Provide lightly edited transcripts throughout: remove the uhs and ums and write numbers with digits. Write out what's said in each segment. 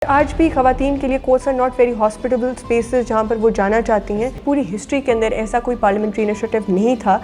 آج بھی خواتین کے لیے courts are not very hospitable spaces جہاں پر وہ جانا چاہتی ہیں. پوری ہسٹری کے اندر ایسا کوئی پارلیمنٹری انیشیٹو نہیں تھا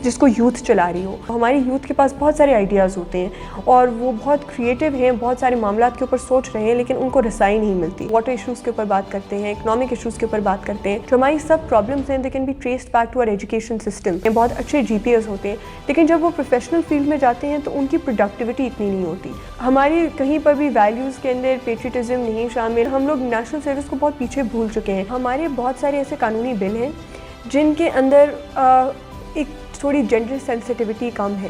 جس کو یوتھ چلا رہی ہو. ہماری یوتھ کے پاس بہت سارے آئیڈیاز ہوتے ہیں اور وہ بہت کریٹیو ہیں, بہت سارے معاملات کے اوپر سوچ رہے ہیں, لیکن ان کو رسائی نہیں ملتی. واٹر ایشوز کے اوپر بات کرتے ہیں, اکنامک ایشوز کے اوپر بات کرتے ہیں. جو ہماری سب پرابلمس ہیں they can be traced back to our education system. بہت اچھے جی پی ایس ہوتے ہیں, لیکن جب وہ پروفیشنل فیلڈ میں جاتے ہیں تو ان کی پروڈکٹیوٹی اتنی نہیں ہوتی. ہماری کہیں پر بھی ویلیوز کے اندر پیٹریٹزم نہیں شامل. ہم لوگ نیشنل سروس کو بہت پیچھے بھول چکے ہیں. ہمارے بہت سارے ایسے قانونی بل ہیں جن کے اندر ایک تھوڑی جینڈر سینسٹیوٹی کم ہے.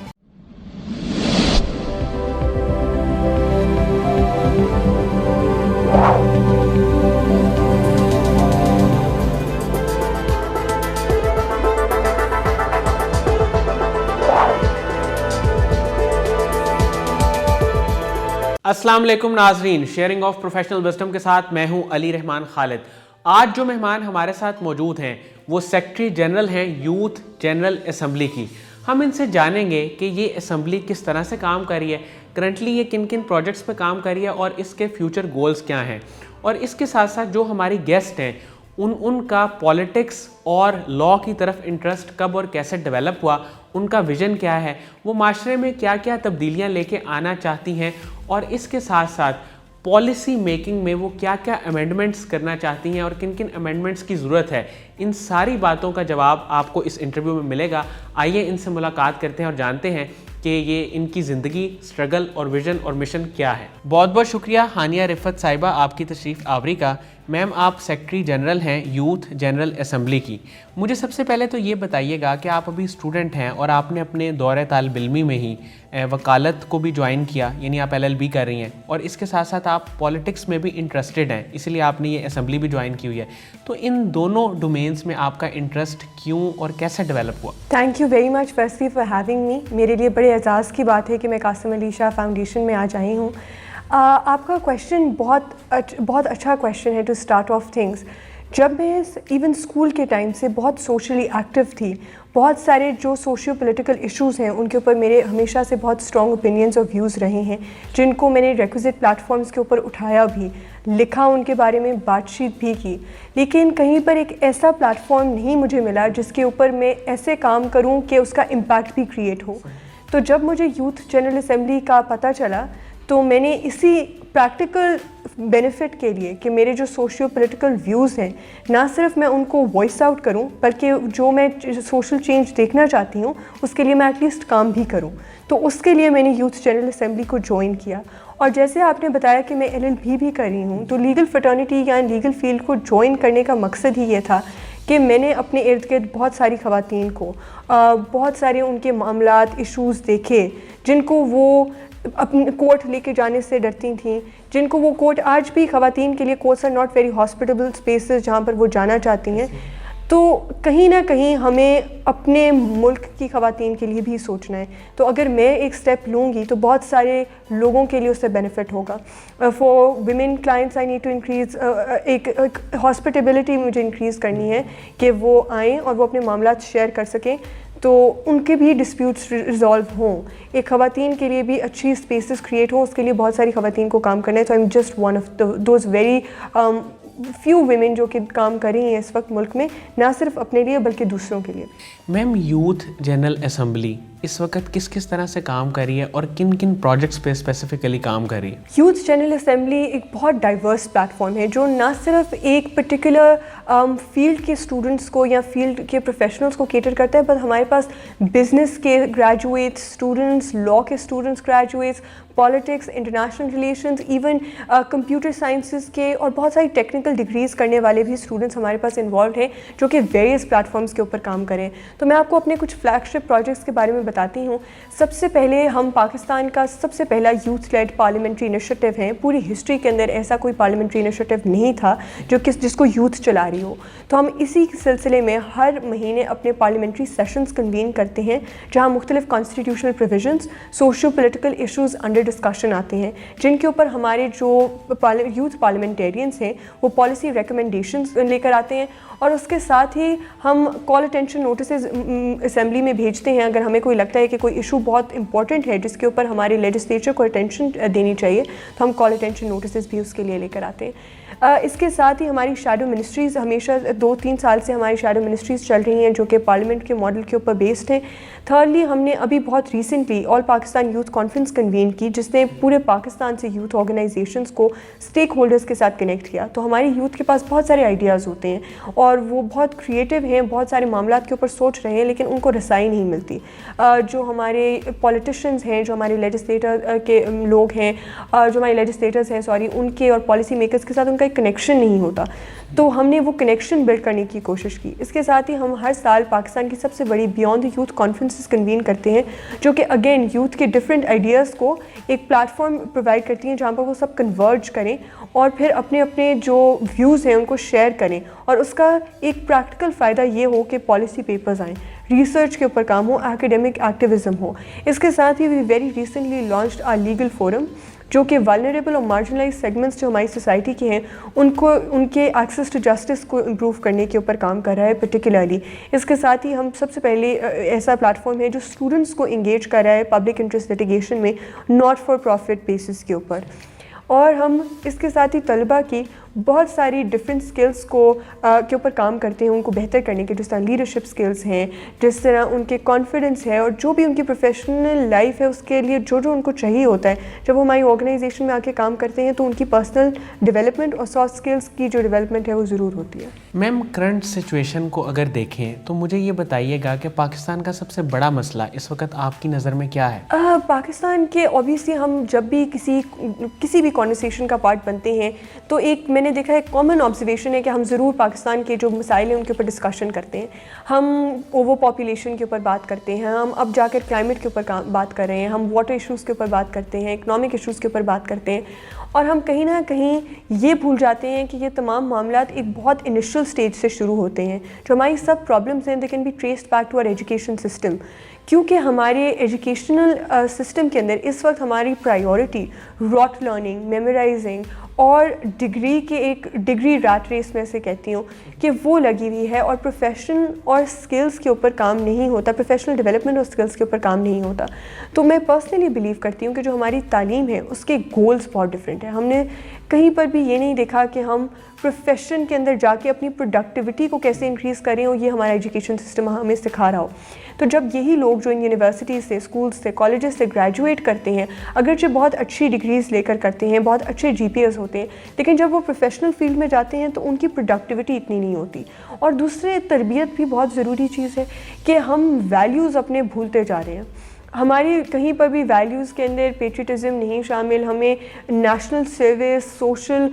السلام علیکم ناظرین, شیئرنگ آف پروفیشنل وزڈم کے ساتھ میں ہوں علی رحمان خالد. آج جو مہمان ہمارے ساتھ موجود ہیں وہ سیکرٹری جنرل ہیں یوتھ جنرل اسمبلی کی. ہم ان سے جانیں گے کہ یہ اسمبلی کس طرح سے کام کر رہی ہے, کرنٹلی یہ کن کن پروجیکٹس پہ کام کر رہی ہے اور اس کے فیوچر گولز کیا ہیں, اور اس کے ساتھ ساتھ جو ہماری گیسٹ ہیں ان کا پولیٹکس اور لاء کی طرف انٹرسٹ کب اور کیسے ڈیولپ ہوا, ان کا ویژن کیا ہے, وہ معاشرے میں کیا کیا تبدیلیاں لے کے آنا چاہتی ہیں, اور اس کے ساتھ ساتھ پالیسی میکنگ میں وہ کیا کیا امینڈمنٹس کرنا چاہتی ہیں اور کن کن امینڈمنٹس کی ضرورت ہے. ان ساری باتوں کا جواب آپ کو اس انٹرویو میں ملے گا. آئیے ان سے ملاقات کرتے ہیں اور جانتے ہیں کہ یہ ان کی زندگی, سٹرگل اور ویژن اور مشن کیا ہے. بہت بہت شکریہ ہانیہ رفت صاحبہ آپ کی تشریف آوری کا. میم, آپ سیکرٹری جنرل ہیں یوتھ جنرل اسمبلی کی. مجھے سب سے پہلے تو یہ بتائیے گا کہ آپ ابھی اسٹوڈنٹ ہیں اور آپ نے اپنے دور طالب علمی میں ہی وکالت کو بھی جوائن کیا, یعنی آپ LLB کر رہی ہیں, اور اس کے ساتھ ساتھ آپ پالیٹکس میں بھی انٹرسٹڈ ہیں, اس لیے آپ نے یہ اسمبلی بھی جوائن کی ہوئی ہے. تو ان دونوں ڈومینس میں آپ کا انٹرسٹ کیوں اور کیسے ڈیولپ ہوا؟ Thank you very much firstly for having me. میرے لیے بڑے اعزاز کی بات ہے کہ میں قاسم علی شاہ فاؤنڈیشن میں آج آئی ہوں. آپ کا کویشچن بہت اچھا کویشچن ہے ٹو اسٹارٹ آف تھنگس. جب میں ایون اسکول کے ٹائم سے بہت سوشلی ایکٹیو تھی, بہت سارے جو سوشیو پولیٹیکل ایشوز ہیں ان کے اوپر میرے ہمیشہ سے بہت اسٹرانگ اوپینینز اور ویوز رہے ہیں, جن کو میں نے ریکوزٹ پلیٹ فارمس کے اوپر اٹھایا بھی, لکھا, ان کے بارے میں بات چیت بھی کی. لیکن کہیں پر ایک ایسا پلیٹ فارم نہیں مجھے ملا جس کے اوپر میں ایسے کام کروں کہ اس کا امپیکٹ بھی کریٹ ہو. تو جب مجھے یوتھ جنرل اسمبلی کا پتہ چلا تو میں نے اسی پریکٹیکل بینیفٹ کے لیے کہ میرے جو سوشیو پولیٹیکل ویوز ہیں نہ صرف میں ان کو وائس آؤٹ کروں, بلکہ جو میں سوشل چینج دیکھنا چاہتی ہوں اس کے لیے میں ایٹ لیسٹ کام بھی کروں. تو اس کے لیے میں نے یوتھ جنرل اسمبلی کو جوائن کیا. اور جیسے آپ نے بتایا کہ میں LLB بھی کر رہی ہوں, تو لیگل فرٹرنیٹی یا لیگل فیلڈ کو جوائن کرنے کا مقصد ہی یہ تھا کہ میں نے اپنے ارد گرد بہت ساری خواتین کو بہت سارے ان کے معاملات, ایشوز دیکھے جن کو وہ اپنے کورٹ لے کے جانے سے ڈرتی تھیں, جن کو وہ کورٹ, آج بھی خواتین کے لیے courts are not very hospitable spaces جہاں پر وہ جانا چاہتی ہیں. تو کہیں نہ کہیں ہمیں اپنے ملک کی خواتین کے لیے بھی سوچنا ہے. تو اگر میں ایک اسٹیپ لوں گی تو بہت سارے لوگوں کے لیے اس سے بینیفٹ ہوگا. For women clients I need to increase, ایک ہاسپٹیبلٹی مجھے انکریز کرنی ہے کہ وہ آئیں اور وہ اپنے معاملات شیئر کر سکیں, تو ان کے بھی ڈسپیوٹس ریزالو ہوں. ایک خواتین کے لیے بھی اچھی اسپیسز کریٹ ہوں, اس کے لیے بہت ساری خواتین کو کام کرنا ہے. تو I am just one of those very few women جو کہ کام کر رہی ہیں اس وقت ملک میں, نہ صرف اپنے لیے بلکہ دوسروں کے لیے. میم, یوتھ جنرل اسمبلی اس وقت کس طرح سے کام کر رہی ہے اور کن کن پروجیکٹس پہ اسپیسیفکلی کام کر رہی ہے؟ یوتھ جنرل اسمبلی ایک بہت ڈائیورس پلیٹ فارم ہے جو نہ صرف ایک پرٹیکولر فیلڈ کے اسٹوڈنٹس کو یا فیلڈ کے پروفیشنلس کو کیٹر کرتا ہے, بٹ ہمارے پاس بزنس کے گریجویٹس اسٹوڈنٹس, لاء کے students graduates, politics, international relations, even computer sciences کے اور بہت ساری ٹیکنیکل ڈگریز کرنے والے بھی اسٹوڈنٹس ہمارے پاس انوالوڈ ہیں جو کہ ویریس پلیٹ فارمس کے اوپر کام کریں. تو میں آپ کو اپنے کچھ فلیگ شپ پروجیکٹس کے بارے میں بتاتی ہوں. سب سے پہلے ہم پاکستان کا سب سے پہلا یوتھ لیڈ پارلیمنٹری انیشیٹو ہے. پوری ہسٹری کے اندر ایسا کوئی پارلیمنٹری انیشیٹو نہیں تھا جس کو یوتھ چلا رہی ہو. تو ہم اسی سلسلے میں ہر مہینے اپنے پارلیمنٹری سیشنز کنوین کرتے ہیں جہاں مختلف constitutional provisions, socio political issues under discussion آتے ہیں, جن کے اوپر ہمارے جو یوتھ پارلیمنٹیرینس ہیں وہ پالیسی ریکمنڈیشنز لے کر آتے ہیں. اور اس کے ساتھ ہی ہم کال اٹینشن نوٹسز اسمبلی میں بھیجتے ہیں اگر ہمیں کوئی لگتا ہے کہ کوئی ایشو بہت امپورٹنٹ ہے جس کے اوپر ہمارے لیجسلیچر کو اٹینشن دینی چاہیے تو ہم کال اٹینشن نوٹسز بھی اس کے لیے لے کر آتے ہیں. اس کے ساتھ ہی ہماری شیڈو منسٹریز ہمیشہ 2-3 سال سے ہماری شیڈو منسٹریز چل رہی ہیں جو کہ پارلیمنٹ کے ماڈل کے اوپر بیسڈ ہیں. تھرڈلی ہم نے ابھی بہت ریسنٹلی آل پاکستان یوتھ کانفرنس کنوین کی جس نے پورے پاکستان سے یوتھ آرگنائزیشنس کو اسٹیک ہولڈرز کے ساتھ کنیکٹ کیا. تو ہماری یوتھ کے پاس بہت سارے آئیڈیاز ہوتے ہیں اور وہ بہت کریٹیو ہیں, بہت سارے معاملات کے اوپر سوچ رہے ہیں لیکن ان کو رسائی نہیں ملتی. جو ہمارے پولیٹیشینز ہیں, جو ہمارے لیجسلیٹر کے لوگ ہیں, جو ہمارے لیجسلیٹرز ہیں ان کے اور پالیسی میکرز کے ساتھ ان کا ایک کنیکشن نہیں ہوتا. تو ہم نے وہ کنیکشن بلڈ کرنے کی کوشش کی. اس کے ساتھ ہی ہم ہر سال پاکستان کی سب سے بڑی بیانڈ یوتھ کانفرنسز کنوین کرتے ہیں جو کہ اگین یوتھ کے ڈفرینٹ آئیڈیاز کو ایک پلیٹ فارم پرووائڈ کرتی ہیں جہاں پر وہ سب کنورج کریں اور پھر اپنے اپنے جو ویوز ہیں ان کو شیئر کریں. اور اس کا ایک پریکٹیکل فائدہ یہ ہو کہ پالیسی پیپرز آئیں, ریسرچ کے اوپر کام ہو, ایکیڈیمک ایکٹیویزم ہو. اس کے ساتھ ہی we very recently launched a legal forum جو کہ والنریبل اور مارجنلائز سیگمنٹس جو ہماری سوسائٹی کے ہیں ان کو ان کے ایکسیس ٹو جسٹس کو امپروو کرنے کے اوپر کام کر رہا ہے پرٹیکولرلی. اس کے ساتھ ہی ہم سب سے پہلے ایسا پلیٹ فارم ہے جو اسٹوڈنٹس کو انگیج کر رہا ہے پبلک انٹرسٹ لیٹیگیشن میں ناٹ فار پروفٹ بیسس کے اوپر. اور ہم اس کے ساتھ ہی طلباء کی بہت ساری ڈفرینٹ اسکلس کے اوپر کام کرتے ہیں ان کو بہتر کرنے کے, جس طرح لیڈرشپ اسکلس ہیں, جس طرح ان کے کانفیڈنس ہے اور جو بھی ان کی پروفیشنل لائف ہے اس کے لیے جو جو ان کو چاہیے ہوتا ہے. جب وہ ہماری آرگنائزیشن میں آ کے کام کرتے ہیں تو ان کی پرسنل ڈیولپمنٹ اور سافٹ اسکلس کی جو ڈیولپمنٹ ہے وہ ضرور ہوتی ہے. میم کرنٹ سچویشن کو اگر دیکھیں تو مجھے یہ بتائیے گا کہ پاکستان کا سب سے بڑا مسئلہ اس وقت آپ کی نظر میں کیا ہے؟ پاکستان کے اوبیسلی ہم جب بھی کسی بھی کانورسیشن کا پارٹ بنتے ہیں تو ایک میں نے دیکھا ہے کامن آبزرویشن ہے کہ ہم ضرور پاکستان کے جو مسائل ہیں ان کے اوپر ڈسکشن کرتے ہیں. ہم اوور پاپولیشن کے اوپر بات کرتے ہیں, ہم اب جا کر کلائمیٹ کے اوپر بات کر رہے ہیں, ہم واٹر ایشوز کے اوپر بات کرتے ہیں, اکنامک ایشوز کے اوپر بات کرتے ہیں. اور ہم کہیں نہ کہیں یہ بھول جاتے ہیں کہ یہ تمام معاملات ایک بہت انیشل سٹیج سے شروع ہوتے ہیں. جو ہماری سب پرابلمس ہیں they can be traced back to our education system, کیونکہ ہمارے ایجوکیشنل سسٹم کے اندر اس وقت ہماری پرائیورٹی راٹ لرننگ, میمورائزنگ اور ڈگری ریٹ ریس میں سے کہتی ہوں کہ وہ لگی ہوئی ہے اور پروفیشن اور اسکلس کے اوپر کام نہیں ہوتا, پروفیشنل ڈیولپمنٹ اور اسکلس کے اوپر کام نہیں ہوتا. تو میں پرسنلی بلیو کرتی ہوں کہ جو ہماری تعلیم ہے اس کے گولز بہت ڈفرینٹ ہیں. ہم نے کہیں پر بھی یہ نہیں دیکھا کہ ہم پروفیشن کے اندر جا کے اپنی پروڈکٹیوٹی کو کیسے انکریز کریں اور یہ ہمارا ایجوکیشن سسٹم ہمیں سکھا رہا ہو. تو جب یہی لوگ جو ان یونیورسٹیز سے, اسکولس سے, کالجز سے گریجویٹ کرتے ہیں, اگرچہ بہت اچھی ڈگریز لے کر کرتے ہیں, بہت اچھے GPAs ہوتے ہیں, لیکن جب وہ پروفیشنل فیلڈ میں جاتے ہیں تو ان کی پروڈکٹیوٹی اتنی نہیں ہوتی. اور دوسرے تربیت بھی بہت ضروری چیز ہے کہ ہم ویلیوز اپنے بھولتے جا رہے ہیں. ہماری کہیں پر بھی ویلیوز کے اندر پیٹریٹزم نہیں شامل, ہمیں national service, social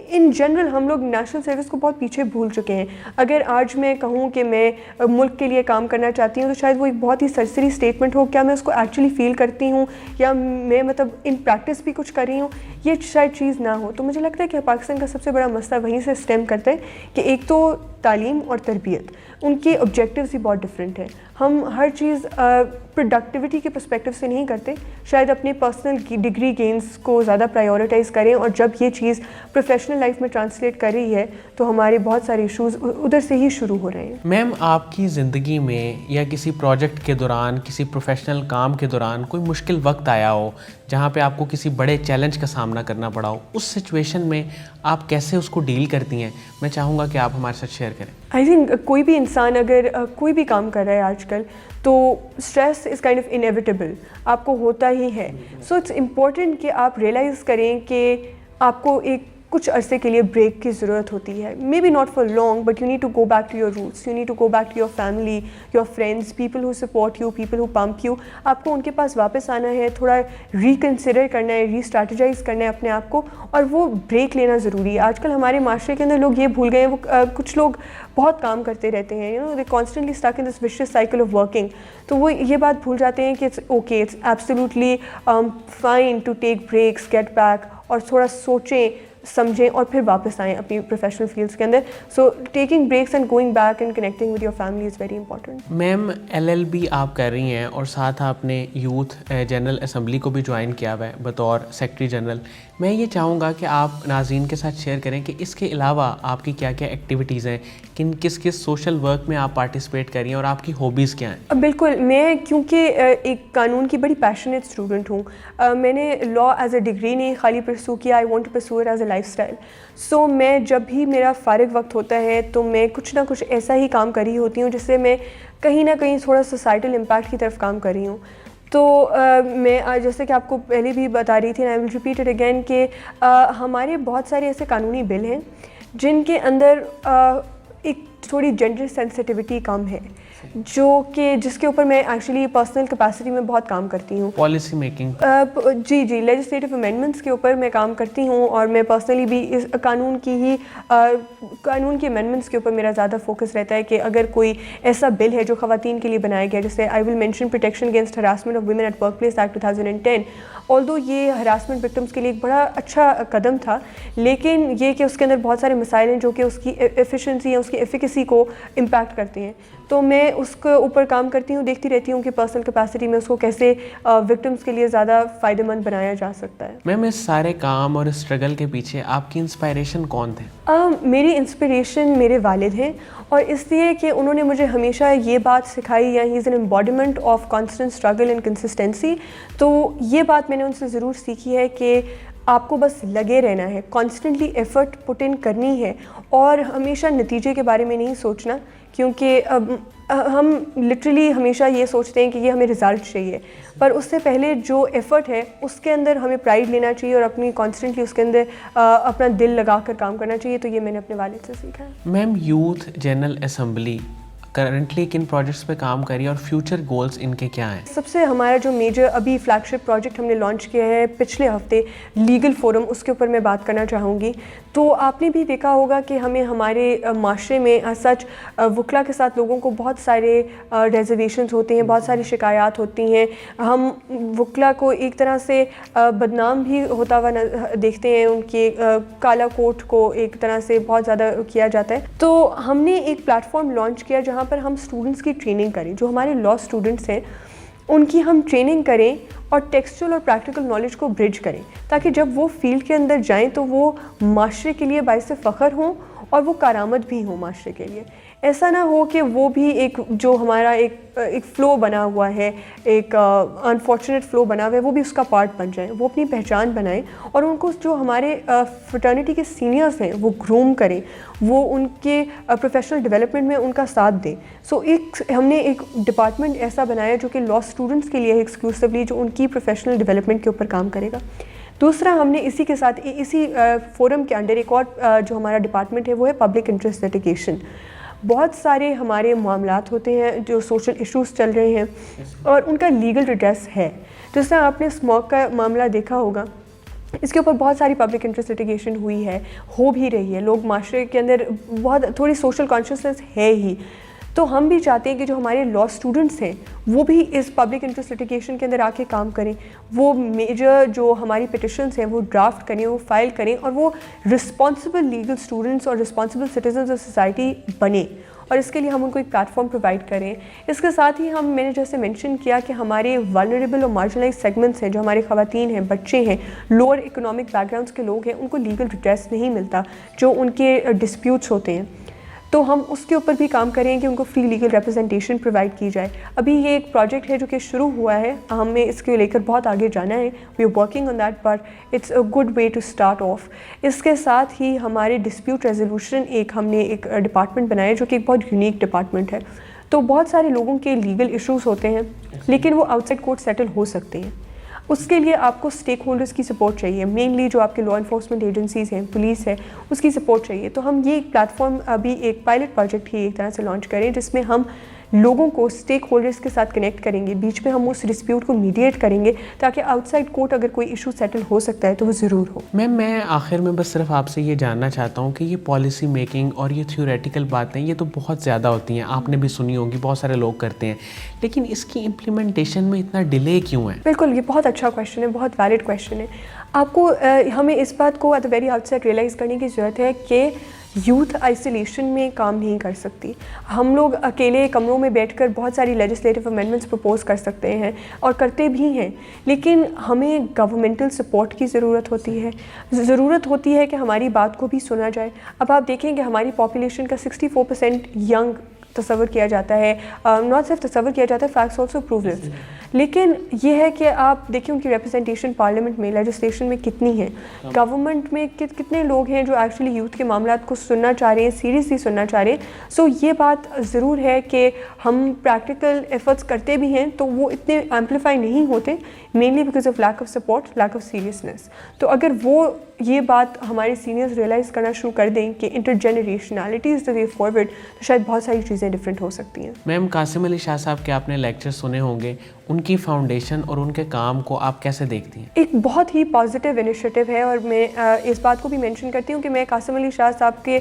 in general ہم لوگ نیشنل سروس کو بہت پیچھے بھول چکے ہیں. اگر آج میں کہوں کہ میں ملک کے لیے کام کرنا چاہتی ہوں تو شاید وہ ایک بہت ہی سرسری اسٹیٹمنٹ ہو, کیا میں اس کو ایکچولی فیل کرتی ہوں یا میں مطلب ان پریکٹس بھی کچھ کر رہی ہوں, یہ شاید چیز نہ ہو. تو مجھے لگتا ہے کہ پاکستان کا سب سے بڑا مسئلہ وہیں سے اسٹیم کرتا ہے کہ ایک تو تعلیم اور تربیت, ان کے آبجیکٹیوز ہی بہت ڈفرینٹ ہیں. ہم ہر چیز پروڈکٹیوٹی کے پرسپیکٹیو سے نہیں کرتے, شاید اپنے پرسنل ڈگری گینز کو زیادہ پرائیورٹائز کریں, اور جب یہ چیز پروفیشنل لائف میں ٹرانسلیٹ کر رہی ہے تو ہمارے بہت سارے ایشوز ادھر سے ہی شروع ہو رہے ہیں. میم آپ کی زندگی میں یا کسی پروجیکٹ کے دوران, کسی پروفیشنل کام کے دوران کوئی مشکل وقت آیا ہو جہاں پہ آپ کو کسی بڑے چیلنج کا سامنا کرنا پڑا ہو, اس سچویشن میں آپ کیسے اس کو ڈیل کرتی ہیں؟ میں چاہوں گا کہ آپ ہمارے ساتھ شیئر کریں. آئی تھنک کوئی بھی انسان اگر کوئی بھی کام کر رہا ہے آج کل تو stress is kind of inevitable, آپ کو ہوتا ہی ہے. سو اٹس امپورٹنٹ کہ آپ ریئلائز کریں کہ آپ کو ایک کچھ عرصے کے لیے بریک کی ضرورت ہوتی ہے. Maybe not for long, but you need to go back to your roots, you need to go back to your family, your friends, people who support you, people who pump you. آپ کو ان کے پاس واپس آنا ہے, تھوڑا reconsider کرنا ہے, ری strategise کرنا ہے اپنے آپ کو, اور وہ بریک لینا ضروری ہے. آج کل ہمارے معاشرے کے اندر لوگ یہ بھول گئے ہیں, وہ کچھ لوگ بہت کام کرتے رہتے ہیں, you know they constantly stick in this vicious cycle of working. تو وہ یہ بات بھول جاتے ہیں کہ it's okay, it's absolutely fine to take breaks, get back, اور تھوڑا سوچیں, سمجھیں اور پھر واپس آئیں اپنی پروفیشنل فیلڈس کے اندر. So taking breaks and going back and connecting with your family is very important. Ma'am LLB آپ کر رہی ہیں اور ساتھ آپ نے یوتھ جنرل اسمبلی کو بھی جوائن کیا ہوا ہے بطور سیکرٹری جنرل. میں یہ چاہوں گا کہ آپ ناظرین کے ساتھ شیئر کریں کہ اس کے علاوہ آپ کی کیا کیا ایکٹیویٹیز ہیں, کس سوشل ورک میں آپ پارٹیسپیٹ کر رہی ہیں اور آپ کی ہابیز کیا ہیں. بالکل, میں کیونکہ ایک قانون کی بڑی پیشنیٹ اسٹوڈنٹ ہوں, میں نے لا ایز اے ڈگری نہیں خالی پرسو کیا, I want to pursue it as a لائف اسٹائل. سو میں جب بھی میرا فارغ وقت ہوتا ہے تو میں کچھ نہ کچھ ایسا ہی کام کر رہی ہوتی ہوں جس سے میں کہیں نہ کہیں تھوڑا سوسائٹل امپیکٹ کی طرف کام کر رہی ہوں. تو میں جیسے کہ آپ کو پہلے بھی بتا رہی تھی, آئی ول ریپیٹ اٹ اگین, کہ ہمارے بہت سارے ایسے قانونی بل ہیں جن کے اندر ایک تھوڑی جینڈر سینسٹیوٹی کم ہے, جس کے اوپر میں ایکچولی پرسنل کیپیسٹی میں بہت کام کرتی ہوں. پالیسی میکنگ, جی لیجسلیٹو امینڈمنٹس کے اوپر میں کام کرتی ہوں, اور میں پرسنلی بھی اس قانون کی امینڈمنٹس کے اوپر میرا زیادہ فوکس رہتا ہے کہ اگر کوئی ایسا بل ہے جو خواتین کے لیے بنایا گیا, جیسے I will mention protection against harassment of women at workplace act 2010. Although یہ ہراسمنٹ وکٹمس کے لیے ایک بڑا اچھا قدم تھا, لیکن یہ کہ اس کے اندر بہت سارے مسائل ہیں جو کہ اس کی ایفیشنسی یا اس کی ایفیکیسی کو امپیکٹ کرتے ہیں. تو میں اس کے اوپر کام کرتی ہوں, دیکھتی رہتی ہوں کہ پرسنل کیپیسٹی میں اس کو کیسے وکٹمس کے لیے زیادہ فائدہ مند بنایا جا سکتا ہے. میم اس سارے کام اور اسٹرگل کے پیچھے آپ کی انسپائریشن کون تھے؟ میری انسپریشن میرے والد ہیں, اور اس لیے کہ انہوں نے مجھے ہمیشہ یہ بات سکھائی, یا he is an embodiment of constant struggle and consistency. تو یہ بات میں نے ان سے ضرور سیکھی ہے کہ آپ کو بس لگے رہنا ہے, کانسٹنٹلی ایفرٹ پٹ ان کرنی ہے, اور ہمیشہ نتیجے کے بارے میں نہیں سوچنا, کیونکہ ہم لٹرلی ہمیشہ یہ سوچتے ہیں کہ یہ ہمیں رزلٹ چاہیے, پر اس سے پہلے جو ایفرٹ ہے اس کے اندر ہمیں پرائڈ لینا چاہیے اور اپنی کانسٹنٹلی اس کے اندر اپنا دل لگا کر کام کرنا چاہیے. تو یہ میں نے اپنے والد سے سیکھا ہے. میم یوتھ جنرل اسمبلی کرنٹلی کن پروجیکٹس پہ کام کری اور فیوچر گولز ان کے کیا ہیں؟ سب سے ہمارا جو میجر ابھی فلیگ شپ پروجیکٹ ہم نے لانچ کیا ہے پچھلے ہفتے, لیگل فورم, اس کے اوپر میں بات کرنا چاہوں گی. تو آپ نے بھی دیکھا ہوگا کہ ہمیں ہمارے معاشرے میں سچ وکلا کے ساتھ لوگوں کو بہت سارے ریزرویشنز ہوتے ہیں, بہت ساری شکایات ہوتی ہیں. ہم وکلا کو ایک طرح سے بدنام بھی ہوتا ہوا دیکھتے ہیں, ان کے کالا کوٹ کو ایک طرح سے بہت زیادہ کیا جاتا ہے. تو ہم نے ایک پلیٹ فارم لانچ کیا جہاں پر ہم اسٹوڈنٹس کی ٹریننگ کریں, جو ہمارے لا اسٹوڈنٹس ہیں ان کی ہم ٹریننگ کریں اور ٹیکسچل اور پریکٹیکل نالج کو برج کریں, تاکہ جب وہ فیلڈ کے اندر جائیں تو وہ معاشرے کے لیے باعث فخر ہوں اور وہ کارآمد بھی ہوں معاشرے کے لیے. ایسا نہ ہو کہ وہ بھی ایک جو ہمارا ایک فلو بنا ہوا ہے, ایک انفارچونیٹ فلو بنا ہوا ہے, وہ بھی اس کا پارٹ بن جائیں, وہ اپنی پہچان بنائیں, اور ان کو جو ہمارے فرٹرنیٹی کے سینئرز ہیں وہ گروم کریں, وہ ان کے پروفیشنل ڈیولپمنٹ میں ان کا ساتھ دیں. سو ہم نے ایک ڈپارٹمنٹ ایسا بنایا جو کہ لا اسٹوڈنٹس کے لیے ایکسکلوسیولی, جو ان کی پروفیشنل ڈیولپمنٹ کے اوپر کام کرے گا. دوسرا, ہم نے اسی کے ساتھ اسی فورم کے انڈر ایک اور جو ہمارا ڈپارٹمنٹ ہے وہ ہے پبلک انٹرسٹ لیٹیگیشن. بہت سارے ہمارے معاملات ہوتے ہیں جو سوشل ایشوز چل رہے ہیں اور ان کا لیگل ریڈریس ہے. جس طرح آپ نے اسموک کا معاملہ دیکھا ہوگا, اس کے اوپر بہت ساری پبلک انٹرسٹ لیٹیگیشن ہوئی ہے, ہو بھی رہی ہے. لوگ معاشرے کے اندر بہت تھوڑی سوشل کانشیسنس ہے ہی. تو ہم بھی چاہتے ہیں کہ جو ہمارے لا اسٹوڈنٹس ہیں وہ بھی اس پبلک انٹرسٹ لیٹیگیشن کے اندر آ کے کام کریں, وہ میجر جو ہماری پٹیشنس ہیں وہ ڈرافٹ کریں, وہ فائل کریں, اور وہ رسپانسبل لیگل اسٹوڈنٹس اور رسپانسبل سٹیزنز آف سوسائٹی بنیں, اور اس کے لیے ہم ان کو ایک پلیٹ فارم پرووائڈ کریں. اس کے ساتھ ہی میں نے جیسے مینشن کیا کہ ہمارے ولنریبل اور مارجنلائز سیگمنٹس ہیں, جو ہمارے خواتین ہیں, بچے ہیں, لوور اکنامک بیک گراؤنڈس کے لوگ ہیں, ان کو لیگل ریڈریس نہیں ملتا جو ان کے ڈسپیوٹس ہوتے ہیں. تو ہم اس کے اوپر بھی کام کریں کہ ان کو فری لیگل ریپرزنٹیشن پرووائڈ کی جائے. ابھی یہ ایک پروجیکٹ ہے جو کہ شروع ہوا ہے, ہمیں اس کے لے کر بہت آگے جانا ہے. We are working on that, but it's a good way to start off. اس کے ساتھ ہی ہمارے ڈسپیوٹ ریزولوشن ہم نے ایک ڈپارٹمنٹ بنایا جو کہ ایک بہت یونیک ڈپارٹمنٹ ہے. تو بہت سارے لوگوں کے لیگل ایشوز ہوتے ہیں لیکن وہ آؤٹ سائڈ کورٹ سیٹل ہو سکتے ہیں. اس کے لیے آپ کو اسٹیک ہولڈرس کی سپورٹ چاہیے, مینلی جو آپ کے لا انفورسمنٹ ایجنسیز ہیں, پولیس ہے, اس کی سپورٹ چاہیے. تو ہم یہ ایک پلیٹ فارم ابھی ایک پائلٹ پروجیکٹ ہی ایک طرح سے لانچ کریں جس میں ہم لوگوں کو اسٹیک ہولڈرس کے ساتھ کنیکٹ کریں گے, بیچ میں ہم اس ڈسپیوٹ کو میڈیٹ کریں گے تاکہ آؤٹ سائڈ کورٹ اگر کوئی ایشو سیٹل ہو سکتا ہے تو وہ ضرور ہو. میم میں آخر میں بس صرف آپ سے یہ جاننا چاہتا ہوں کہ یہ پالیسی میکنگ اور یہ تھیوریٹیکل باتیں یہ تو بہت زیادہ ہوتی ہیں, آپ نے بھی سنی ہوگی, بہت سارے لوگ کرتے ہیں, لیکن اس کی امپلیمنٹیشن میں اتنا ڈیلے کیوں ہے؟ بالکل, یہ بہت اچھا کویشچن ہے, بہت ویلڈ کویشچن ہے. آپ کو ہمیں اس بات کو at the very outset realise کرنے کی ضرورت ہے کہ یوتھ آئسولیشن میں کام نہیں کر سکتی. ہم لوگ اکیلے کمروں میں بیٹھ کر بہت ساری لیجسلیٹو امینڈمنٹس پرپوز کر سکتے ہیں اور کرتے بھی ہیں, لیکن ہمیں گورنمنٹل سپورٹ کی ضرورت ہوتی ہے کہ ہماری بات کو بھی سنا جائے. اب آپ دیکھیں کہ ہماری پاپولیشن کا 64% ینگ تصور کیا جاتا ہے, ناٹ صرف تصور کیا جاتا ہے, فیکٹس آلسو پروو دس. لیکن یہ ہے کہ آپ دیکھیں ان کی ریپرزنٹیشن پارلیمنٹ میں, لیجسلیشن میں کتنی ہے, گورنمنٹ میں کتنے لوگ ہیں جو ایکچولی یوتھ کے معاملات کو سننا چاہ رہے ہیں, سیریسلی سننا چاہ رہے ہیں. سو یہ بات ضرور ہے کہ ہم پریکٹیکل ایفرٹس کرتے بھی ہیں تو وہ اتنے ایمپلیفائی نہیں ہوتے, mainly because of lack of support, lack of seriousness. تو اگر وہ یہ بات ہمارے سینئرز ریئلائز کرنا شروع کر دیں کہ انٹر جنریشنالٹی از دا وے فارورڈ, تو شاید بہت ساری چیزیں ڈفرینٹ ہو سکتی ہیں. میم قاسم علی شاہ صاحب کے آپ نے لیکچر سنے ہوں گے, ان کی فاؤنڈیشن اور ان کے کام کو آپ کیسے دیکھتی ہیں؟ ایک بہت ہی پازیٹیو انیشیٹو ہے, اور میں اس بات کو بھی مینشن کرتی ہوں کہ میں قاسم علی شاہ صاحب کے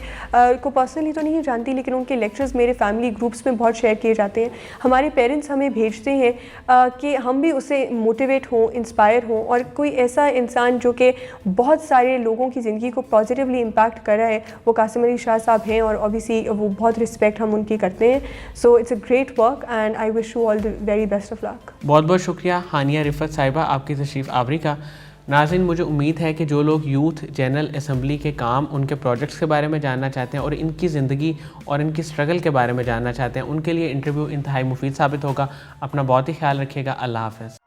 کو پرسنلی تو نہیں جانتی, لیکن ان کے لیکچرز میرے فیملی گروپس میں بہت شیئر کیے جاتے ہیں. ہمارے پیرنٹس ہمیں بھیجتے ہیں کہ ہم بھی اس سے موٹیویٹ ہوں, انسپائر ہوں, اور کوئی ایسا انسان جو کہ بہت سارے لوگوں کی زندگی کو پازیٹیولی امپیکٹ کر رہا ہے وہ قاسم علی شاہ صاحب ہیں, اور اوبیسلی وہ بہت رسپیکٹ ہم ان کی کرتے ہیں. So it's a great work and I wish you all the very best of luck. بہت بہت شکریہ ہانیہ رفت صاحبہ آپ کی تشریف آوری کا. ناظرین, مجھے امید ہے کہ جو لوگ یوتھ جنرل اسمبلی کے کام, ان کے پروجیکٹس کے بارے میں جاننا چاہتے ہیں اور ان کی زندگی اور ان کی اسٹرگل کے بارے میں جاننا چاہتے ہیں, ان کے لیے انٹرویو انتہائی مفید ثابت ہوگا. اپنا بہت ہی خیال رکھیے گا. اللہ حافظ.